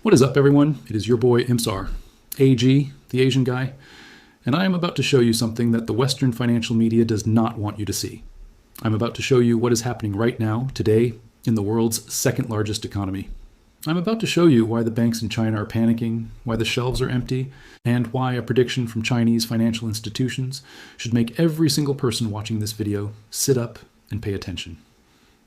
What is up, everyone? It is your boy Imsar, AG, the Asian guy, and I am about to show you something that the Western financial media does not want you to see. I'm about to show you what is happening right now, today, in the world's second largest economy. I'm about to show you why the banks in China are panicking, why the shelves are empty, and why a prediction from Chinese financial institutions should make every single person watching this video sit up and pay attention.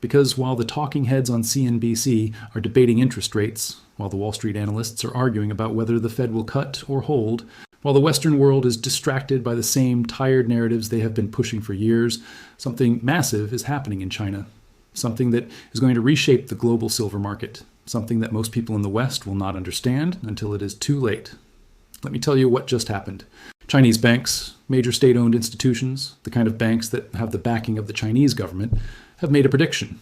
Because while the talking heads on CNBC are debating interest rates, while the Wall Street analysts are arguing about whether the Fed will cut or hold, while the Western world is distracted by the same tired narratives they have been pushing for years, something massive is happening in China. Something that is going to reshape the global silver market. Something that most people in the West will not understand until it is too late. Let me tell you what just happened. Chinese banks, major state-owned institutions, the kind of banks that have the backing of the Chinese government, have made a prediction.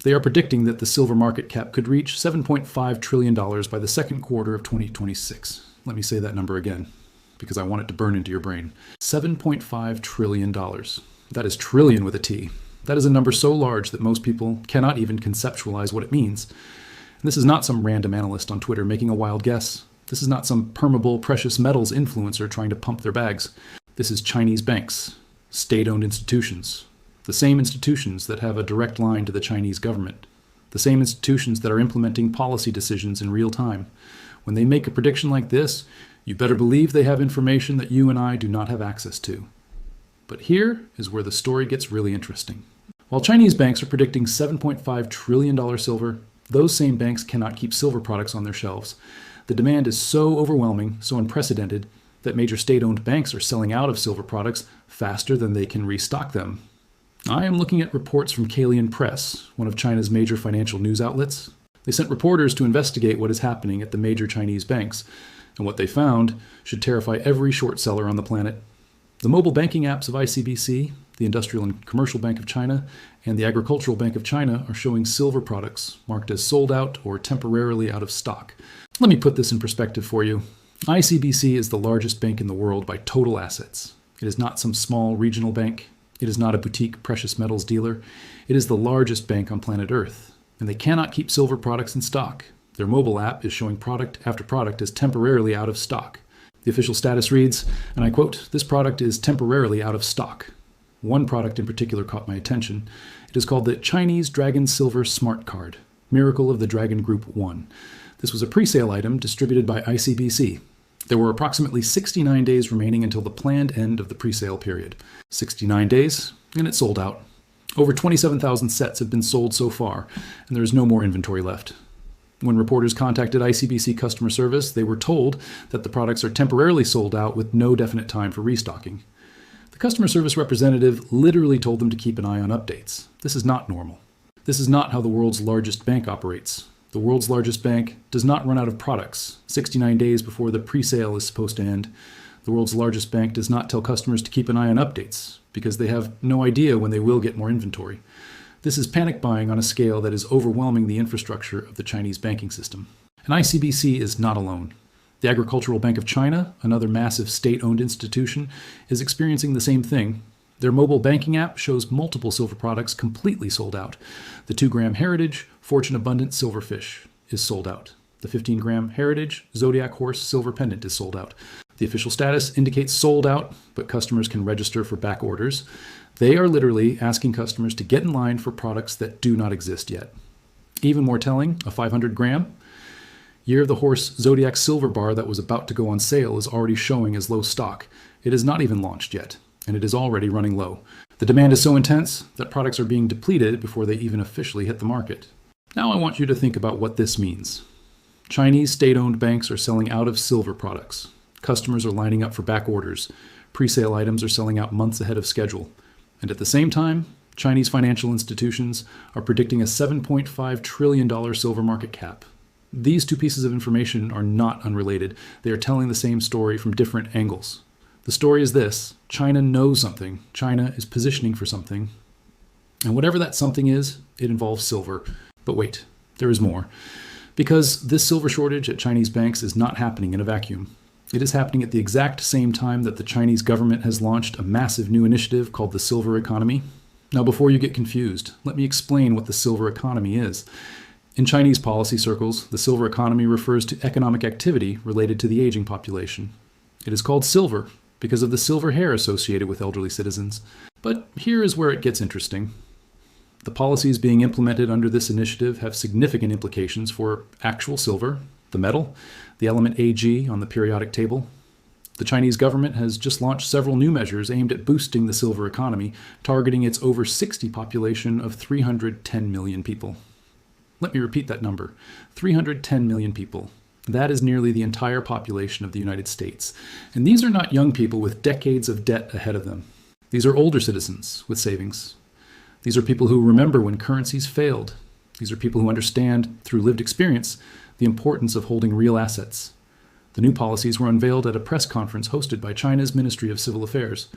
They are predicting that the silver market cap could reach $7.5 trillion by the second quarter of 2026. Let me say that number again, because I want it to burn into your brain. $7.5 trillion. That is trillion with a T. That is a number so large that most people cannot even conceptualize what it means. And this is not some random analyst on Twitter making a wild guess. This is not some permeable precious metals influencer trying to pump their bags. This is Chinese banks, state-owned institutions, the same institutions that have a direct line to the Chinese government, the same institutions that are implementing policy decisions in real time. When they make a prediction like this, you better believe they have information that you and I do not have access to. But here is where the story gets really interesting. While Chinese banks are predicting $7.5 trillion silver, those same banks cannot keep silver products on their shelves. The demand is so overwhelming, so unprecedented, that major state-owned banks are selling out of silver products faster than they can restock them. I am looking at reports from Kalian Press, one of China's major financial news outlets. They sent reporters to investigate what is happening at the major Chinese banks, and what they found should terrify every short seller on the planet. The mobile banking apps of ICBC, the Industrial and Commercial Bank of China, and the Agricultural Bank of China are showing silver products marked as sold out or temporarily out of stock. Let me put this in perspective for you. ICBC is the largest bank in the world by total assets. It is not some small regional bank. It is not a boutique precious metals dealer. It is the largest bank on planet Earth, and they cannot keep silver products in stock. Their mobile app is showing product after product as temporarily out of stock. The official status reads, and I quote, "This product is temporarily out of stock." One product in particular caught my attention. It is called the Chinese Dragon Silver Smart Card, Miracle of the Dragon Group 1. This was a pre-sale item distributed by ICBC. There were approximately 69 days remaining until the planned end of the pre-sale period. 69 days, and it sold out. Over 27,000 sets have been sold so far, and there is no more inventory left. When reporters contacted ICBC customer service, they were told that the products are temporarily sold out with no definite time for restocking. The customer service representative literally told them to keep an eye on updates. This is not normal. This is not how the world's largest bank operates. The world's largest bank does not run out of products 69 days before the pre-sale is supposed to end. The world's largest bank does not tell customers to keep an eye on updates because they have no idea when they will get more inventory. This is panic buying on a scale that is overwhelming the infrastructure of the Chinese banking system. And ICBC is not alone. The Agricultural Bank of China, another massive state-owned institution, is experiencing the same thing. Their mobile banking app shows multiple silver products completely sold out. The 2-gram Heritage Fortune Abundant Silverfish is sold out. The 15-gram Heritage Zodiac Horse Silver Pendant is sold out. The official status indicates sold out, but customers can register for back orders. They are literally asking customers to get in line for products that do not exist yet. Even more telling, a 500-gram Year of the Horse Zodiac Silver Bar that was about to go on sale is already showing as low stock. It is not even launched yet, and it is already running low. The demand is so intense that products are being depleted before they even officially hit the market. Now I want you to think about what this means. Chinese state-owned banks are selling out of silver products. Customers are lining up for back orders. Pre-sale items are selling out months ahead of schedule. And at the same time, Chinese financial institutions are predicting a $7.5 trillion silver market cap. These two pieces of information are not unrelated. They are telling the same story from different angles. The story is this: China knows something. China is positioning for something. And whatever that something is, it involves silver. But wait, there is more. Because this silver shortage at Chinese banks is not happening in a vacuum. It is happening at the exact same time that the Chinese government has launched a massive new initiative called the silver economy. Now, before you get confused, let me explain what the silver economy is. In Chinese policy circles, the silver economy refers to economic activity related to the aging population. It is called silver because of the silver hair associated with elderly citizens. But here is where it gets interesting. The policies being implemented under this initiative have significant implications for actual silver, the metal, the element Ag on the periodic table. The Chinese government has just launched several new measures aimed at boosting the silver economy, targeting its over 60 population of 310 million people. Let me repeat that number, 310 million people. That is nearly the entire population of the United States. And these are not young people with decades of debt ahead of them. These are older citizens with savings. These are people who remember when currencies failed. These are people who understand, through lived experience, the importance of holding real assets. The new policies were unveiled at a press conference hosted by China's Ministry of Civil Affairs.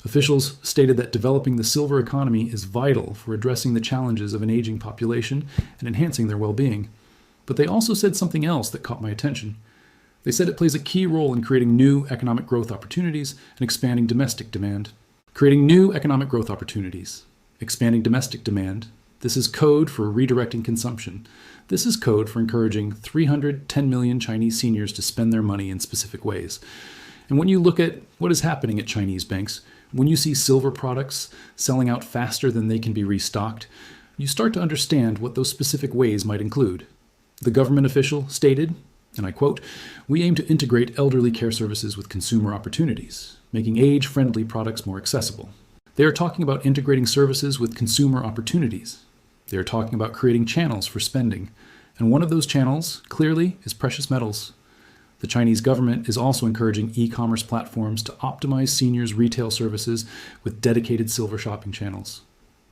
Officials stated that developing the silver economy is vital for addressing the challenges of an aging population and enhancing their well-being. But they also said something else that caught my attention. They said it plays a key role in creating new economic growth opportunities and expanding domestic demand. Creating new economic growth opportunities, expanding domestic demand. This is code for redirecting consumption. This is code for encouraging 310 million Chinese seniors to spend their money in specific ways. And when you look at what is happening at Chinese banks, when you see silver products selling out faster than they can be restocked, you start to understand what those specific ways might include. The government official stated, and I quote, "We aim to integrate elderly care services with consumer opportunities, making age-friendly products more accessible." They are talking about integrating services with consumer opportunities. They are talking about creating channels for spending. And one of those channels, clearly, is precious metals. The Chinese government is also encouraging e-commerce platforms to optimize seniors' retail services with dedicated silver shopping channels.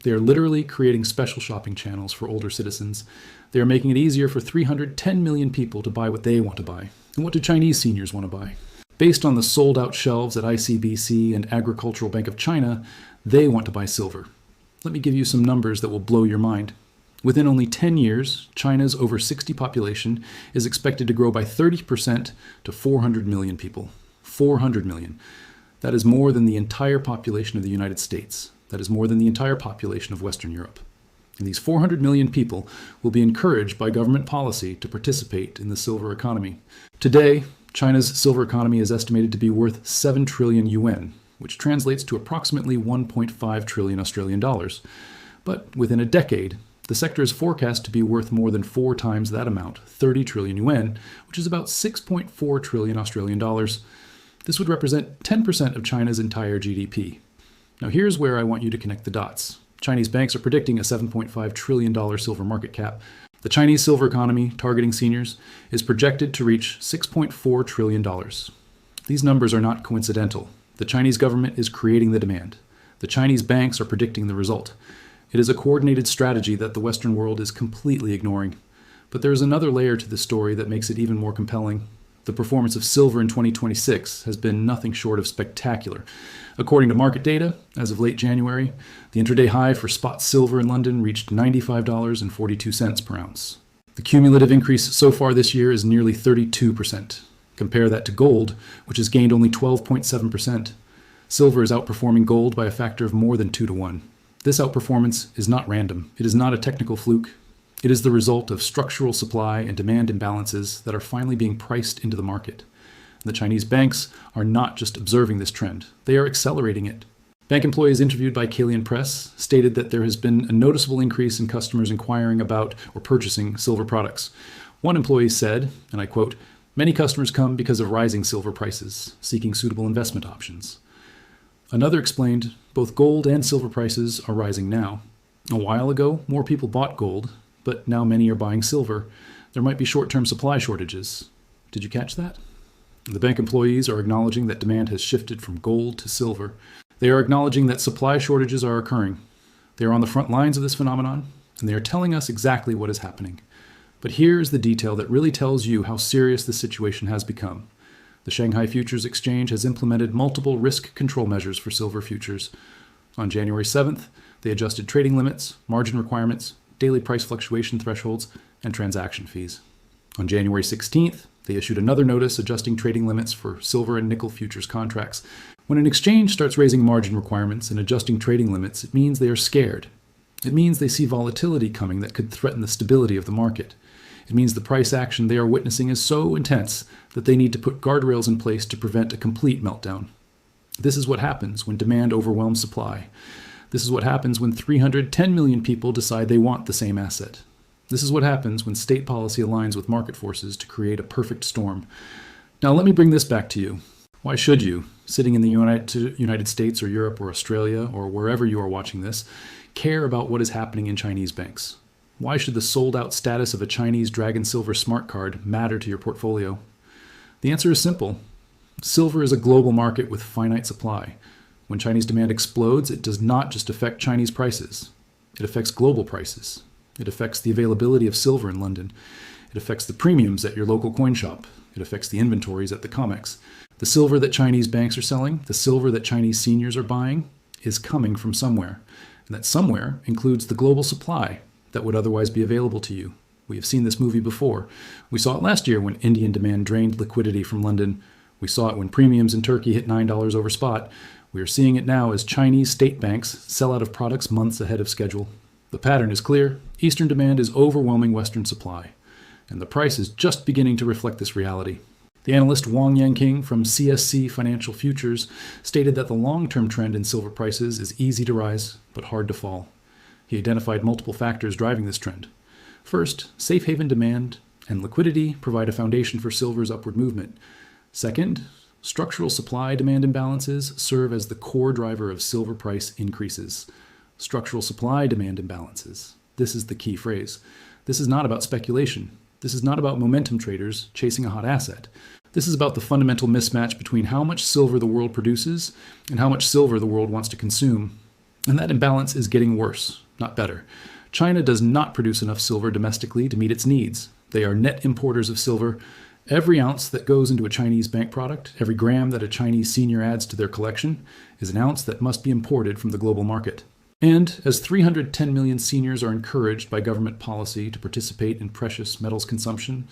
They are literally creating special shopping channels for older citizens. They are making it easier for 310 million people to buy what they want to buy. And what do Chinese seniors want to buy? Based on the sold-out shelves at ICBC and Agricultural Bank of China, they want to buy silver. Let me give you some numbers that will blow your mind. Within only 10 years, China's over 60 population is expected to grow by 30% to 400 million people. 400 million. That is more than the entire population of the United States. That is more than the entire population of Western Europe. And these 400 million people will be encouraged by government policy to participate in the silver economy. Today, China's silver economy is estimated to be worth 7 trillion yuan, which translates to approximately 1.5 trillion Australian dollars. But within a decade, the sector is forecast to be worth more than 4 times that amount, 30 trillion yuan, which is about 6.4 trillion Australian dollars. This would represent 10% of China's entire GDP. Now here's where I want you to connect the dots. Chinese banks are predicting a $7.5 trillion silver market cap. The Chinese silver economy, targeting seniors, is projected to reach $6.4 trillion. These numbers are not coincidental. The Chinese government is creating the demand. The Chinese banks are predicting the result. It is a coordinated strategy that the Western world is completely ignoring. But there is another layer to the story that makes it even more compelling. The performance of silver in 2026 has been nothing short of spectacular. According to market data, as of late January, the intraday high for spot silver in London reached $95.42 per ounce. The cumulative increase so far this year is nearly 32%. Compare that to gold, which has gained only 12.7%. Silver is outperforming gold by a factor of more than 2 to 1. This outperformance is not random. It is not a technical fluke. It is the result of structural supply and demand imbalances that are finally being priced into the market. The Chinese banks are not just observing this trend, they are accelerating it. Bank employees interviewed by Kalian Press stated that there has been a noticeable increase in customers inquiring about or purchasing silver products. One employee said, and I quote, "Many customers come because of rising silver prices, seeking suitable investment options." Another explained, "Both gold and silver prices are rising now. A while ago, more people bought gold, but now many are buying silver. There might be short-term supply shortages." Did you catch that? The bank employees are acknowledging that demand has shifted from gold to silver. They are acknowledging that supply shortages are occurring. They are on the front lines of this phenomenon, and they are telling us exactly what is happening. But here is the detail that really tells you how serious the situation has become. The Shanghai Futures Exchange has implemented multiple risk control measures for silver futures. On January 7th, they adjusted trading limits, margin requirements, daily price fluctuation thresholds, and transaction fees. On January 16th, they issued another notice adjusting trading limits for silver and nickel futures contracts. When an exchange starts raising margin requirements and adjusting trading limits, it means they are scared. It means they see volatility coming that could threaten the stability of the market. It means the price action they are witnessing is so intense that they need to put guardrails in place to prevent a complete meltdown. This is what happens when demand overwhelms supply. This is what happens when 310 million people decide they want the same asset. This is what happens when state policy aligns with market forces to create a perfect storm. Now let me bring this back to you. Why should you, sitting in the United States or Europe or Australia or wherever you are watching this, care about what is happening in Chinese banks? Why should the sold-out status of a Chinese Dragon Silver smart card matter to your portfolio? The answer is simple. Silver is a global market with finite supply. When Chinese demand explodes, it does not just affect Chinese prices. It affects global prices. It affects the availability of silver in London. It affects the premiums at your local coin shop. It affects the inventories at the COMEX. The silver that Chinese banks are selling, the silver that Chinese seniors are buying, is coming from somewhere. And that somewhere includes the global supply that would otherwise be available to you. We have seen this movie before. We saw it last year when Indian demand drained liquidity from London. We saw it when premiums in Turkey hit $9 over spot. We are seeing it now as Chinese state banks sell out of products months ahead of schedule. The pattern is clear. Eastern demand is overwhelming Western supply. And the price is just beginning to reflect this reality. The analyst Wang Yanqing from CSC Financial Futures stated that the long-term trend in silver prices is easy to rise, but hard to fall. He identified multiple factors driving this trend. First, safe haven demand and liquidity provide a foundation for silver's upward movement. Second, structural supply-demand imbalances serve as the core driver of silver price increases. Structural supply-demand imbalances. This is the key phrase. This is not about speculation. This is not about momentum traders chasing a hot asset. This is about the fundamental mismatch between how much silver the world produces and how much silver the world wants to consume. And that imbalance is getting worse, not better. China does not produce enough silver domestically to meet its needs. They are net importers of silver. Every ounce that goes into a Chinese bank product, every gram that a Chinese senior adds to their collection, is an ounce that must be imported from the global market. And as 310 million seniors are encouraged by government policy to participate in precious metals consumption,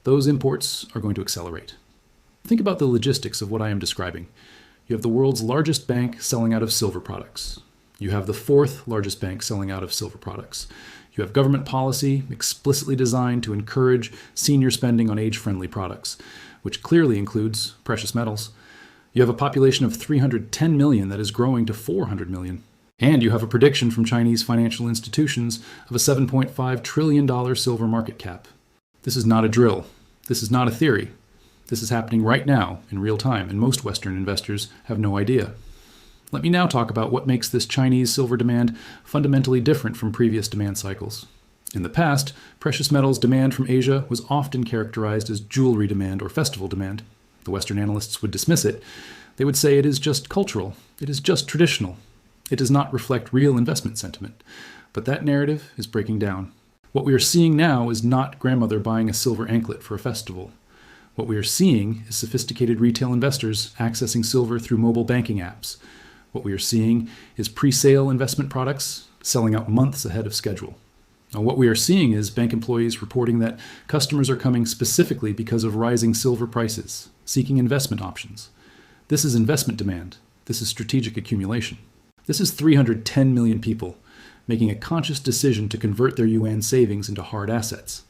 those imports are going to accelerate. Think about the logistics of what I am describing. You have the world's largest bank selling out of silver products. You have the fourth largest bank selling out of silver products. You have government policy explicitly designed to encourage senior spending on age-friendly products, which clearly includes precious metals. You have a population of 310 million that is growing to 400 million. And you have a prediction from Chinese financial institutions of a $7.5 trillion silver market cap. This is not a drill. This is not a theory. This is happening right now in real time, and most Western investors have no idea. Let me now talk about what makes this Chinese silver demand fundamentally different from previous demand cycles. In the past, precious metals demand from Asia was often characterized as jewelry demand or festival demand. The Western analysts would dismiss it. They would say it is just cultural. It is just traditional. It does not reflect real investment sentiment. But that narrative is breaking down. What we are seeing now is not grandmother buying a silver anklet for a festival. What we are seeing is sophisticated retail investors accessing silver through mobile banking apps. What we are seeing is pre-sale investment products selling out months ahead of schedule. Now, what we are seeing is bank employees reporting that customers are coming specifically because of rising silver prices, seeking investment options. This is investment demand. This is strategic accumulation. This is 310 million people making a conscious decision to convert their yuan savings into hard assets.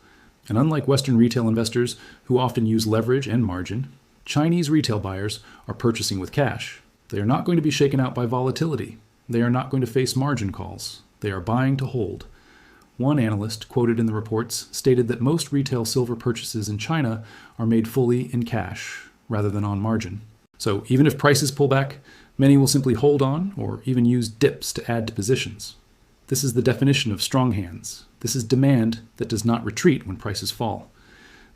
And unlike Western retail investors, who often use leverage and margin, Chinese retail buyers are purchasing with cash. They are not going to be shaken out by volatility. They are not going to face margin calls. They are buying to hold. One analyst quoted in the reports stated that most retail silver purchases in China are made fully in cash rather than on margin. So even if prices pull back, many will simply hold on or even use dips to add to positions. This is the definition of strong hands. This is demand that does not retreat when prices fall.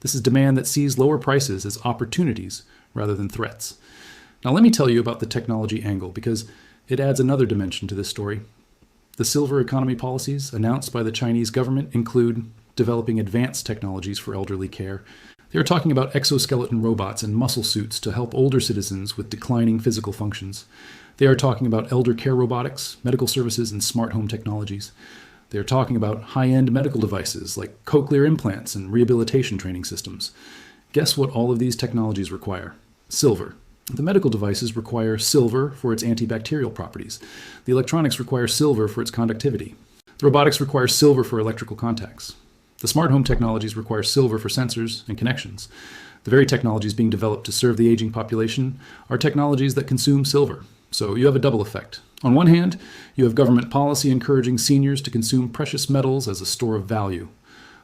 This is demand that sees lower prices as opportunities rather than threats. Now let me tell you about the technology angle because it adds another dimension to this story. The silver economy policies announced by the Chinese government include developing advanced technologies for elderly care. They are talking about exoskeleton robots and muscle suits to help older citizens with declining physical functions. They are talking about elder care robotics, medical services, and smart home technologies. They are talking about high-end medical devices like cochlear implants and rehabilitation training systems. Guess what all of these technologies require? Silver. The medical devices require silver for its antibacterial properties. The electronics require silver for its conductivity. The robotics require silver for electrical contacts. The smart home technologies require silver for sensors and connections. The very technologies being developed to serve the aging population are technologies that consume silver. So you have a double effect. On one hand, you have government policy encouraging seniors to consume precious metals as a store of value.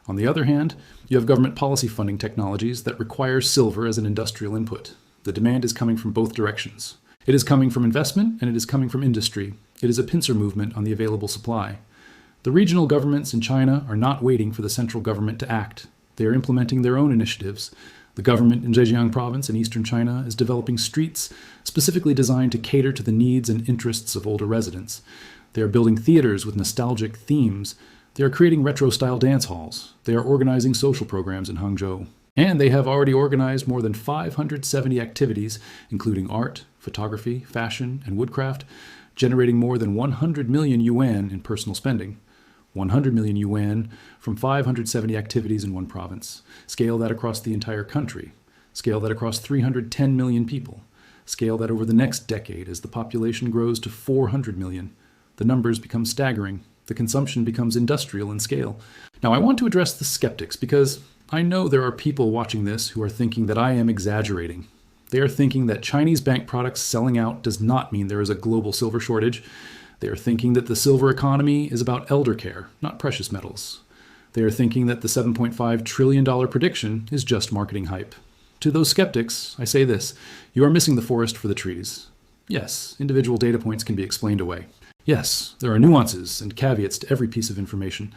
On the other hand, you have government policy funding technologies that require silver as an industrial input. The demand is coming from both directions. It is coming from investment and it is coming from industry. It is a pincer movement on the available supply. The regional governments in China are not waiting for the central government to act. They are implementing their own initiatives. The government in Zhejiang province in eastern China is developing streets specifically designed to cater to the needs and interests of older residents. They are building theaters with nostalgic themes. They are creating retro-style dance halls. They are organizing social programs in Hangzhou. And they have already organized more than 570 activities, including art, photography, fashion, and woodcraft, generating more than 100 million yuan in personal spending. 100 million yuan from 570 activities in one province. Scale that across the entire country. Scale that across 310 million people. Scale that over the next decade as the population grows to 400 million. The numbers become staggering. The consumption becomes industrial in scale. Now, I want to address the skeptics because I know there are people watching this who are thinking that I am exaggerating. They are thinking that Chinese bank products selling out does not mean there is a global silver shortage. They are thinking that the silver economy is about elder care, not precious metals. They are thinking that the $7.5 trillion prediction is just marketing hype. To those skeptics, I say this: you are missing the forest for the trees. Yes, individual data points can be explained away. Yes, there are nuances and caveats to every piece of information.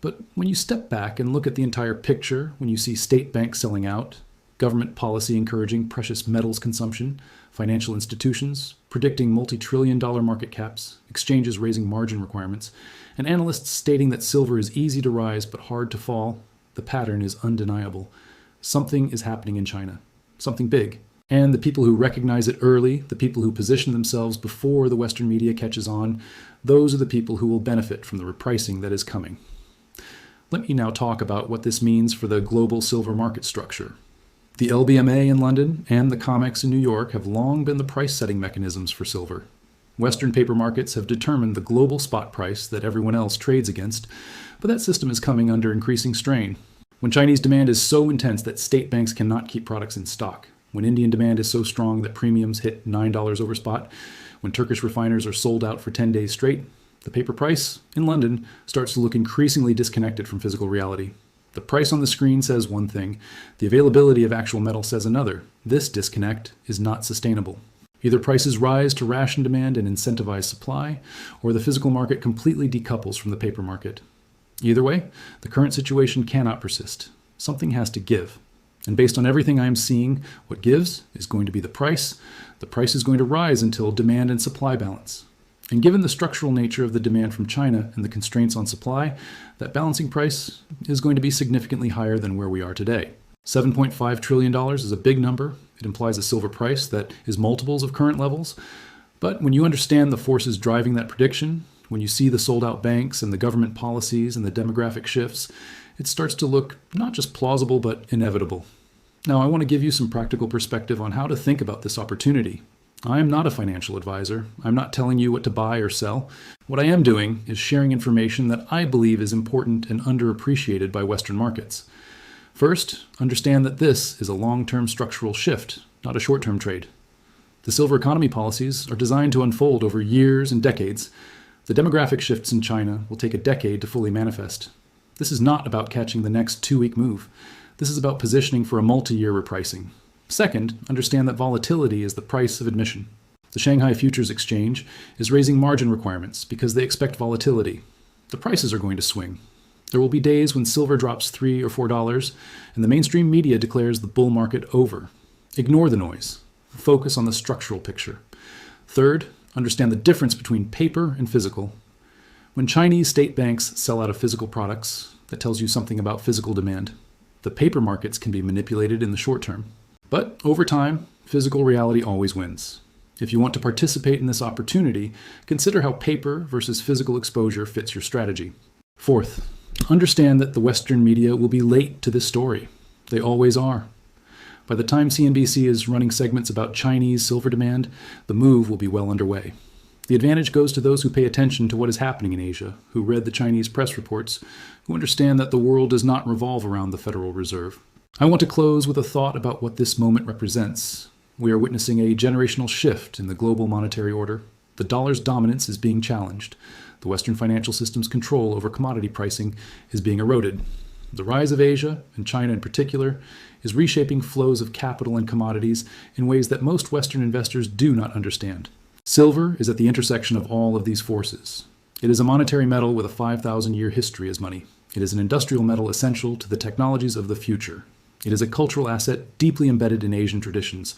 But when you step back and look at the entire picture, when you see state banks selling out, government policy encouraging precious metals consumption, financial institutions predicting multi-trillion-dollar market caps, exchanges raising margin requirements, and analysts stating that silver is easy to rise but hard to fall, the pattern is undeniable. Something is happening in China. Something big. And the people who recognize it early, the people who position themselves before the Western media catches on, those are the people who will benefit from the repricing that is coming. Let me now talk about what this means for the global silver market structure. The LBMA in London and the COMEX in New York have long been the price-setting mechanisms for silver. Western paper markets have determined the global spot price that everyone else trades against, but that system is coming under increasing strain. When Chinese demand is so intense that state banks cannot keep products in stock, when Indian demand is so strong that premiums hit $9 over spot, when Turkish refiners are sold out for 10 days straight, the paper price in London starts to look increasingly disconnected from physical reality. The price on the screen says one thing, the availability of actual metal says another. This disconnect is not sustainable. Either prices rise to ration demand and incentivize supply, or the physical market completely decouples from the paper market. Either way, the current situation cannot persist. Something has to give. And based on everything I am seeing, what gives is going to be the price. The price is going to rise until demand and supply balance. And given the structural nature of the demand from China and the constraints on supply, that balancing price is going to be significantly higher than where we are today. $7.5 trillion is a big number. It implies a silver price that is multiples of current levels. But when you understand the forces driving that prediction, when you see the sold-out banks and the government policies and the demographic shifts, it starts to look not just plausible but inevitable. Now, I want to give you some practical perspective on how to think about this opportunity. I am not a financial advisor. I'm not telling you what to buy or sell. What I am doing is sharing information that I believe is important and underappreciated by Western markets. First, understand that this is a long-term structural shift, not a short-term trade. The silver economy policies are designed to unfold over years and decades. The demographic shifts in China will take a decade to fully manifest. This is not about catching the next 2-week move. This is about positioning for a multi-year repricing. Second, understand that volatility is the price of admission. The Shanghai Futures Exchange is raising margin requirements because they expect volatility. The prices are going to swing. There will be days when silver drops $3 or $4 and the mainstream media declares the bull market over. Ignore the noise. Focus on the structural picture. Third, understand the difference between paper and physical. When Chinese state banks sell out of physical products, that tells you something about physical demand. The paper markets can be manipulated in the short term. But over time, physical reality always wins. If you want to participate in this opportunity, consider how paper versus physical exposure fits your strategy. Fourth, understand that the Western media will be late to this story. They always are. By the time CNBC is running segments about Chinese silver demand, the move will be well underway. The advantage goes to those who pay attention to what is happening in Asia, who read the Chinese press reports, who understand that the world does not revolve around the Federal Reserve. I want to close with a thought about what this moment represents. We are witnessing a generational shift in the global monetary order. The dollar's dominance is being challenged. The Western financial system's control over commodity pricing is being eroded. The rise of Asia, and China in particular, is reshaping flows of capital and commodities in ways that most Western investors do not understand. Silver is at the intersection of all of these forces. It is a monetary metal with a 5,000-year history as money. It is an industrial metal essential to the technologies of the future. It is a cultural asset deeply embedded in Asian traditions,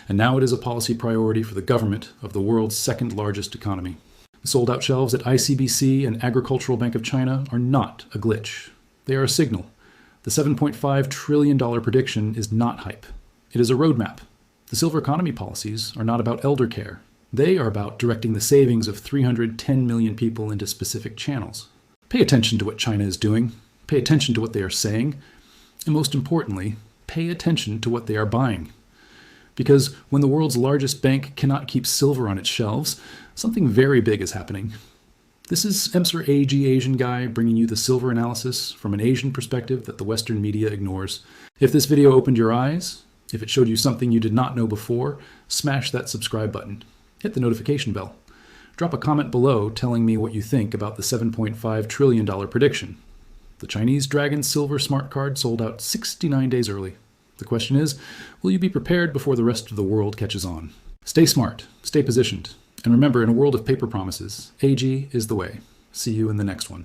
and now it is a policy priority for the government of the world's second largest economy. The sold-out shelves at ICBC and Agricultural Bank of China are not a glitch. They are a signal. The $7.5 trillion prediction is not hype. It is a roadmap. The silver economy policies are not about elder care. They are about directing the savings of 310 million people into specific channels. Pay attention to what China is doing. Pay attention to what they are saying. And most importantly, pay attention to what they are buying. Because when the world's largest bank cannot keep silver on its shelves, something very big is happening. This is EMSR AG Asian Guy bringing you the silver analysis from an Asian perspective that the Western media ignores. If this video opened your eyes, if it showed you something you did not know before, smash that subscribe button. Hit the notification bell. Drop a comment below telling me what you think about the $7.5 trillion prediction. The Chinese Dragon Silver Smart Card sold out 69 days early. The question is, will you be prepared before the rest of the world catches on? Stay smart, stay positioned, and remember, in a world of paper promises, AG is the way. See you in the next one.